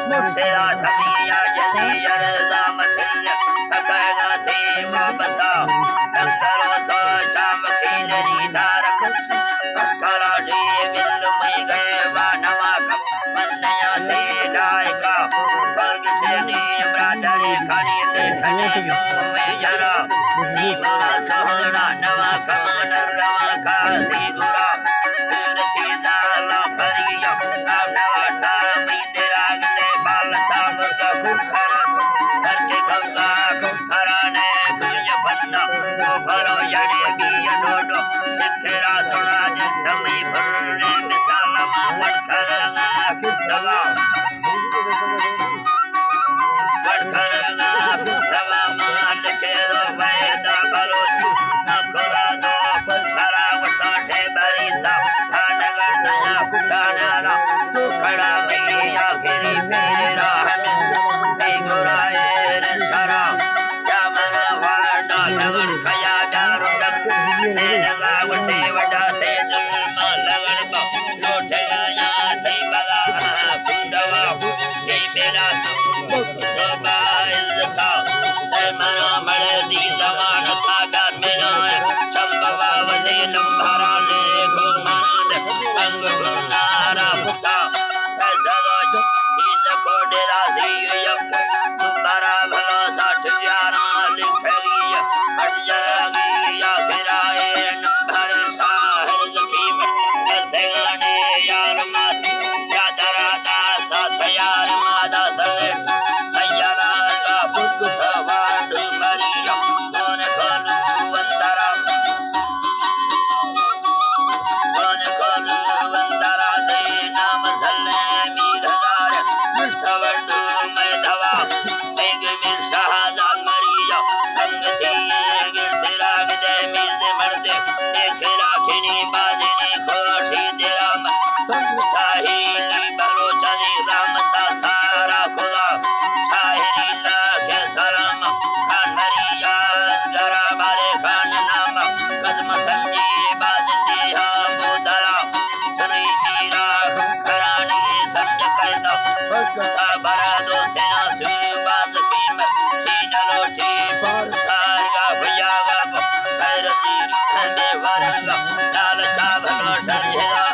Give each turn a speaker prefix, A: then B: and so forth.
A: मुर्शिदा थमिया जल्दी जरदा मथिल तकना थी मोहब्बता तंगरो सो शाम खीलरी धारक पत्थरा डी बिल में गए वानवा मनया थी लायका वर्ग से नी ब्रादरे खड़ी देखने यूं में जरा नीमरा सोहना नवा कमन रवा का सिगुरा सूरती दाला फरिया नवा ठामी तेरा गले बाल ताम का खुखरा करके गंगा खुखरा ने कुछ बन्ना वो भरो यड़े बिया डोडो सिखेरा सुना जमी भरने मिसाल मड़खरा किसवा मड़खरा किसवा मान के दो वैदा बलोच नखरा दो पसरा वता से बरी सा नगर दया कुटाना दा सुखड़ा मैया गिरी मेरा हमिस ते गुराए रे शरा जामना वाडा लगन खया डारो डक से लगावटे वडा से जुल्मा लगन बा लोटे गया थई बला कुंडवा ये मेरा तो सोबा इल्ता ते मना मड़े दी जवान था डर मेरा चंबवा वजे लंभारा ले को मानद अंग गुनारा पुता ससगो इज को डेरा दी यक तुम्हारा भला 60 11 लिखगी हट जाएगी या किराए नंबर शहर जकीम ऐसे गाने यार मात या दरादा साथ यार मादा सले सैयारा का पुत वाड मरिया कौन कौन वंदरा कौन कौन वंदरा दे नाम सले मीर हजार मुस्तवड में दवा एक मिल शहादा मरिया संगति गिरते राग दे मीर दे मर्दे एक राखनी बाजनी खोशी दे राम संगता ही ली बलोचा दे रामता सारा खुदा शायरी ला के सलाम खान मरिया जरा बारे खान नाम कदम संजी बाजनी हा मोदरा सरी मीरा खरानी संज करदा सा बरा दोस्ते ना सु बाज कीम तीन लोटी पर तार का भैया गा सर तीर खंडे वरंगा लाल चावल शरजेदा